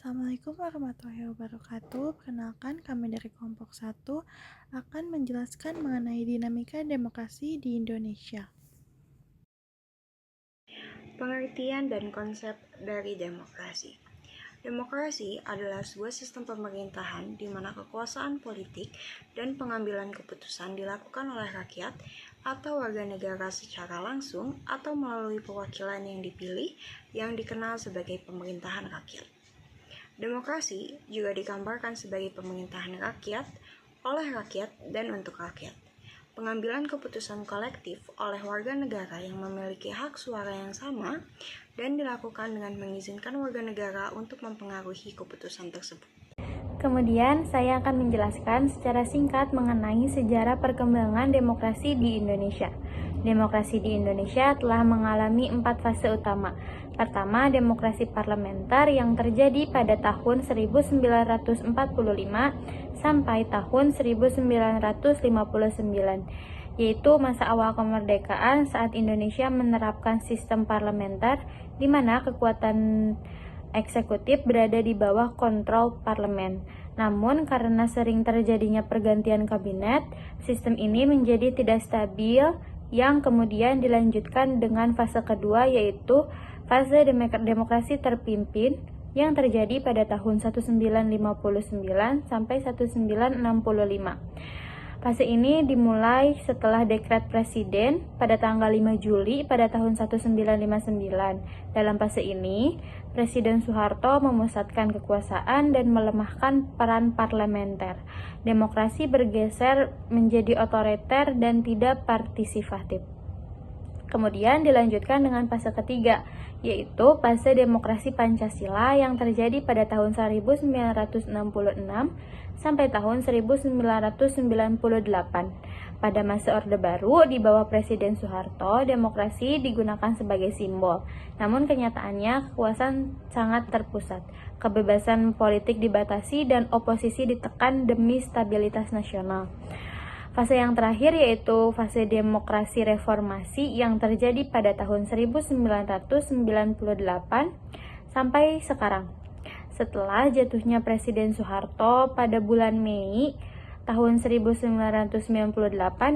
Assalamualaikum warahmatullahi wabarakatuh. Perkenalkan, kami dari kelompok 1 akan menjelaskan mengenai dinamika demokrasi di Indonesia. Pengertian dan konsep dari demokrasi. Demokrasi adalah sebuah sistem pemerintahan di mana kekuasaan politik dan pengambilan keputusan dilakukan oleh rakyat atau warga negara secara langsung atau melalui perwakilan yang dipilih yang dikenal sebagai pemerintahan rakyat. Demokrasi juga digambarkan sebagai pemerintahan rakyat, oleh rakyat, dan untuk rakyat. Pengambilan keputusan kolektif oleh warga negara yang memiliki hak suara yang sama dan dilakukan dengan mengizinkan warga negara untuk mempengaruhi keputusan tersebut. Kemudian, saya akan menjelaskan secara singkat mengenai sejarah perkembangan demokrasi di Indonesia. Demokrasi di Indonesia telah mengalami 4 fase utama. Pertama, demokrasi parlementer yang terjadi pada tahun 1945 sampai tahun 1959, yaitu masa awal kemerdekaan saat Indonesia menerapkan sistem parlementer di mana kekuatan eksekutif berada di bawah kontrol parlemen. Namun, karena sering terjadinya pergantian kabinet, sistem ini menjadi tidak stabil yang kemudian dilanjutkan dengan fase kedua, yaitu fase demokrasi terpimpin yang terjadi pada tahun 1959 sampai 1965. Fase ini dimulai setelah dekret presiden pada tanggal 5 Juli pada tahun 1959. Dalam fase ini, Presiden Soeharto memusatkan kekuasaan dan melemahkan peran parlementer. Demokrasi bergeser menjadi otoriter dan tidak partisipatif. Kemudian dilanjutkan dengan fase ketiga, yaitu fase demokrasi Pancasila yang terjadi pada tahun 1966 sampai tahun 1998. Pada masa Orde Baru di bawah Presiden Soeharto, demokrasi digunakan sebagai simbol. Namun kenyataannya kekuasaan sangat terpusat. Kebebasan politik dibatasi dan oposisi ditekan demi stabilitas nasional. Fase yang terakhir yaitu fase demokrasi reformasi yang terjadi pada tahun 1998 sampai sekarang. Setelah jatuhnya Presiden Soeharto pada bulan Mei tahun 1998,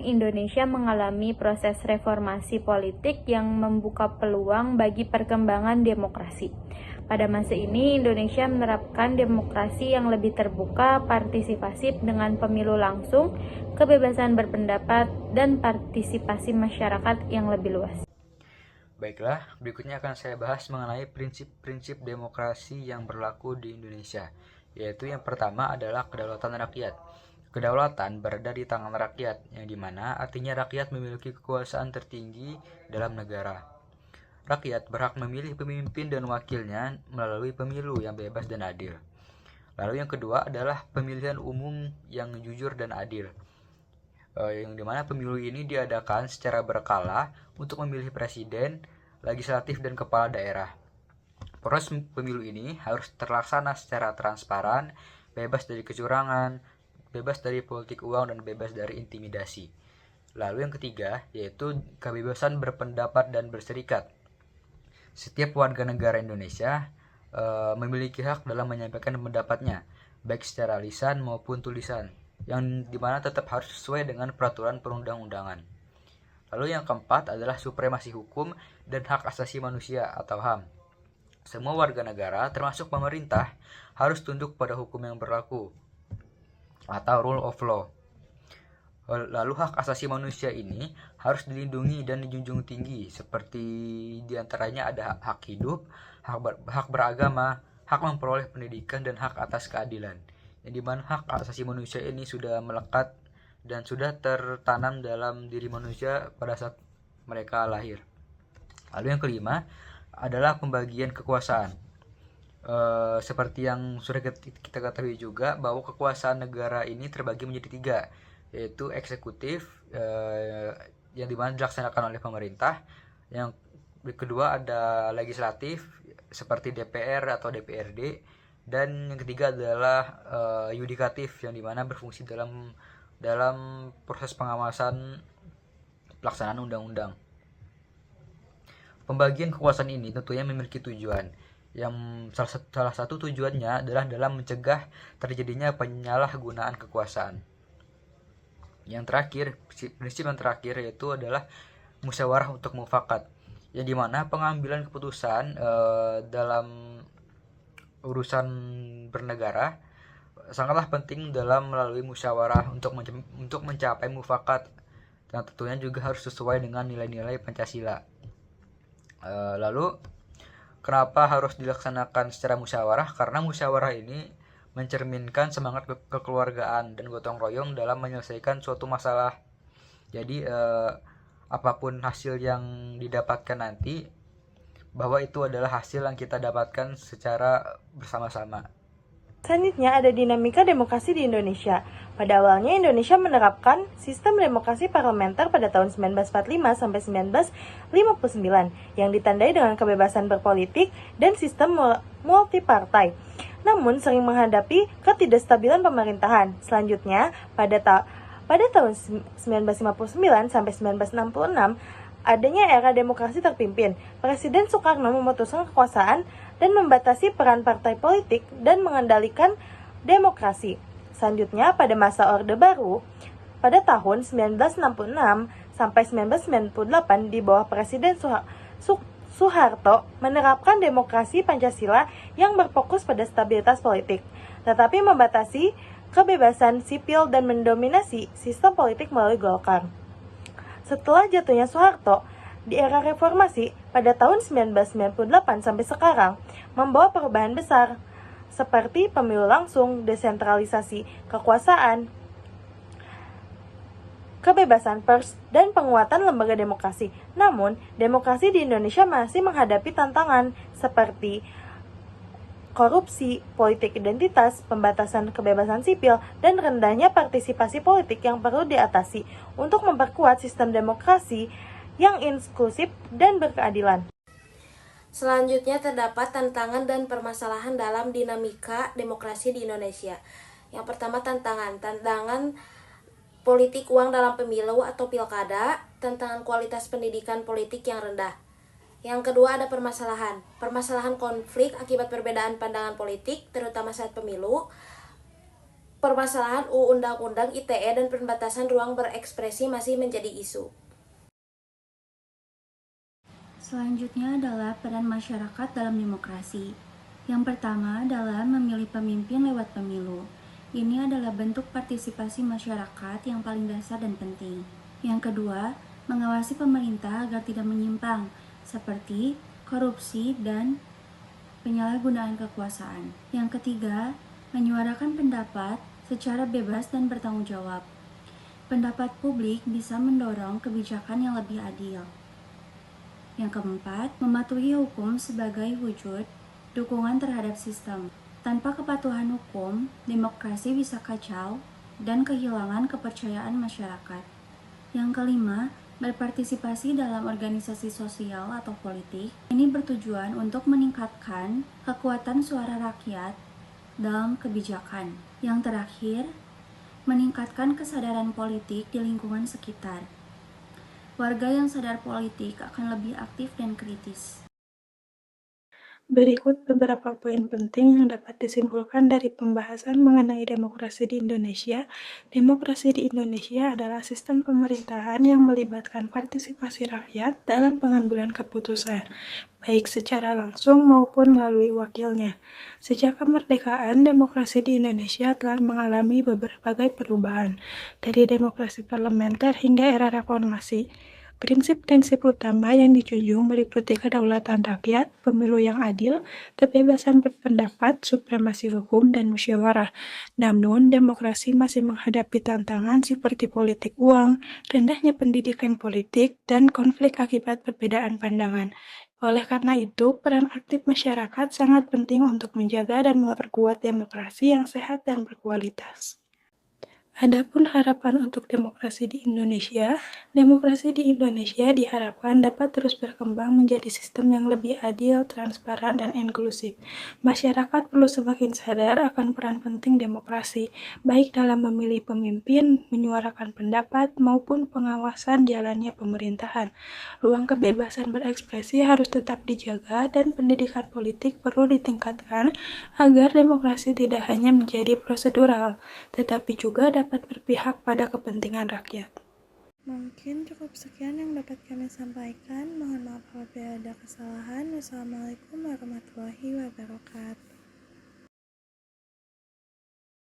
Indonesia mengalami proses reformasi politik yang membuka peluang bagi perkembangan demokrasi. Pada masa ini, Indonesia menerapkan demokrasi yang lebih terbuka, partisipasi dengan pemilu langsung, kebebasan berpendapat, dan partisipasi masyarakat yang lebih luas. Baiklah, berikutnya akan saya bahas mengenai prinsip-prinsip demokrasi yang berlaku di Indonesia, yaitu yang pertama adalah kedaulatan rakyat. Kedaulatan berada di tangan rakyat, yang dimana artinya rakyat memiliki kekuasaan tertinggi dalam negara. Rakyat berhak memilih pemimpin dan wakilnya melalui pemilu yang bebas dan adil. Lalu yang kedua adalah pemilihan umum yang jujur dan adil, yang dimana pemilu ini diadakan secara berkala untuk memilih presiden, legislatif, dan kepala daerah. Proses pemilu ini harus terlaksana secara transparan, bebas dari kecurangan, bebas dari politik uang, dan bebas dari intimidasi. Lalu yang ketiga yaitu kebebasan berpendapat dan berserikat. Setiap warga negara Indonesia memiliki hak dalam menyampaikan pendapatnya, baik secara lisan maupun tulisan, yang dimana tetap harus sesuai dengan peraturan perundang-undangan. Lalu yang keempat adalah supremasi hukum dan hak asasi manusia atau HAM. Semua warga negara, termasuk pemerintah, harus tunduk pada hukum yang berlaku atau rule of law. Lalu hak asasi manusia ini harus dilindungi dan dijunjung tinggi, seperti diantaranya ada hak hidup, hak beragama, hak memperoleh pendidikan, dan hak atas keadilan. Yang dimana hak asasi manusia ini sudah melekat dan sudah tertanam dalam diri manusia pada saat mereka lahir. Lalu yang kelima adalah pembagian kekuasaan. Seperti yang sudah kita ketahui juga bahwa kekuasaan negara ini terbagi menjadi tiga, yaitu eksekutif yang dimana dilaksanakan oleh pemerintah, yang kedua ada legislatif seperti DPR atau DPRD, dan yang ketiga adalah yudikatif yang dimana berfungsi dalam proses pengawasan pelaksanaan undang-undang. Pembagian kekuasaan ini tentunya memiliki tujuan, yang salah satu tujuannya adalah dalam mencegah terjadinya penyalahgunaan kekuasaan. Yang terakhir, prinsip yang terakhir yaitu adalah musyawarah untuk mufakat, yang dimana pengambilan keputusan dalam urusan bernegara sangatlah penting dalam melalui musyawarah untuk mencapai mufakat, yang tentunya juga harus sesuai dengan nilai-nilai Pancasila. Lalu kenapa harus dilaksanakan secara musyawarah? Karena musyawarah ini mencerminkan semangat kekeluargaan dan gotong royong dalam menyelesaikan suatu masalah. Jadi apapun hasil yang didapatkan nanti, bahwa itu adalah hasil yang kita dapatkan secara bersama-sama. Selanjutnya ada dinamika demokrasi di Indonesia. Pada awalnya Indonesia menerapkan sistem demokrasi parlementer pada tahun 1945 sampai 1959 yang ditandai dengan kebebasan berpolitik dan sistem multipartai. Namun sering menghadapi ketidakstabilan pemerintahan. Selanjutnya pada tahun 1959 sampai 1966 adanya era demokrasi terpimpin. Presiden Soekarno memutuskan kekuasaan dan membatasi peran partai politik dan mengendalikan demokrasi. Selanjutnya, pada masa Orde Baru, pada tahun 1966 sampai 1998 di bawah Presiden Soeharto menerapkan demokrasi Pancasila yang berfokus pada stabilitas politik, tetapi membatasi kebebasan sipil dan mendominasi sistem politik melalui Golkar. Setelah jatuhnya Soeharto, di era reformasi pada tahun 1998 sampai sekarang membawa perubahan besar seperti pemilu langsung, desentralisasi kekuasaan, kebebasan pers, dan penguatan lembaga demokrasi. Namun, demokrasi di Indonesia masih menghadapi tantangan seperti korupsi, politik identitas, pembatasan kebebasan sipil, dan rendahnya partisipasi politik yang perlu diatasi untuk memperkuat sistem demokrasi yang inklusif dan berkeadilan. Selanjutnya terdapat tantangan dan permasalahan dalam dinamika demokrasi di Indonesia. Yang pertama tantangan politik uang dalam pemilu atau pilkada, tantangan kualitas pendidikan politik yang rendah. Yang kedua ada permasalahan konflik akibat perbedaan pandangan politik, terutama saat pemilu, permasalahan Undang-Undang ITE dan pembatasan ruang berekspresi masih menjadi isu. Selanjutnya adalah peran masyarakat dalam demokrasi. Yang pertama adalah memilih pemimpin lewat pemilu. Ini adalah bentuk partisipasi masyarakat yang paling dasar dan penting. Yang kedua, mengawasi pemerintah agar tidak menyimpang, seperti korupsi dan penyalahgunaan kekuasaan. Yang ketiga, menyuarakan pendapat secara bebas dan bertanggung jawab. Pendapat publik bisa mendorong kebijakan yang lebih adil. Yang keempat, mematuhi hukum sebagai wujud dukungan terhadap sistem. Tanpa kepatuhan hukum, demokrasi bisa kacau dan kehilangan kepercayaan masyarakat. Yang kelima, berpartisipasi dalam organisasi sosial atau politik. Ini bertujuan untuk meningkatkan kekuatan suara rakyat dalam kebijakan. Yang terakhir, meningkatkan kesadaran politik di lingkungan sekitar. Warga yang sadar politik akan lebih aktif dan kritis. Berikut beberapa poin penting yang dapat disimpulkan dari pembahasan mengenai demokrasi di Indonesia. Demokrasi di Indonesia adalah sistem pemerintahan yang melibatkan partisipasi rakyat dalam pengambilan keputusan, baik secara langsung maupun melalui wakilnya. Sejak kemerdekaan, demokrasi di Indonesia telah mengalami berbagai perubahan, dari demokrasi parlementer hingga era reformasi. Prinsip-prinsip utama yang dijunjung meliputi kedaulatan rakyat, pemilu yang adil, kebebasan berpendapat, supremasi hukum, dan musyawarah. Namun, demokrasi masih menghadapi tantangan seperti politik uang, rendahnya pendidikan politik, dan konflik akibat perbedaan pandangan. Oleh karena itu, peran aktif masyarakat sangat penting untuk menjaga dan memperkuat demokrasi yang sehat dan berkualitas. Adapun harapan untuk demokrasi di Indonesia diharapkan dapat terus berkembang menjadi sistem yang lebih adil, transparan, dan inklusif. Masyarakat perlu semakin sadar akan peran penting demokrasi, baik dalam memilih pemimpin, menyuarakan pendapat, maupun pengawasan jalannya pemerintahan. Ruang kebebasan berekspresi harus tetap dijaga dan pendidikan politik perlu ditingkatkan agar demokrasi tidak hanya menjadi prosedural, tetapi juga dapat berpihak pada kepentingan rakyat. Mungkin cukup sekian yang dapat kami sampaikan. Mohon maaf apabila ada kesalahan. Wassalamualaikum warahmatullahi wabarakatuh.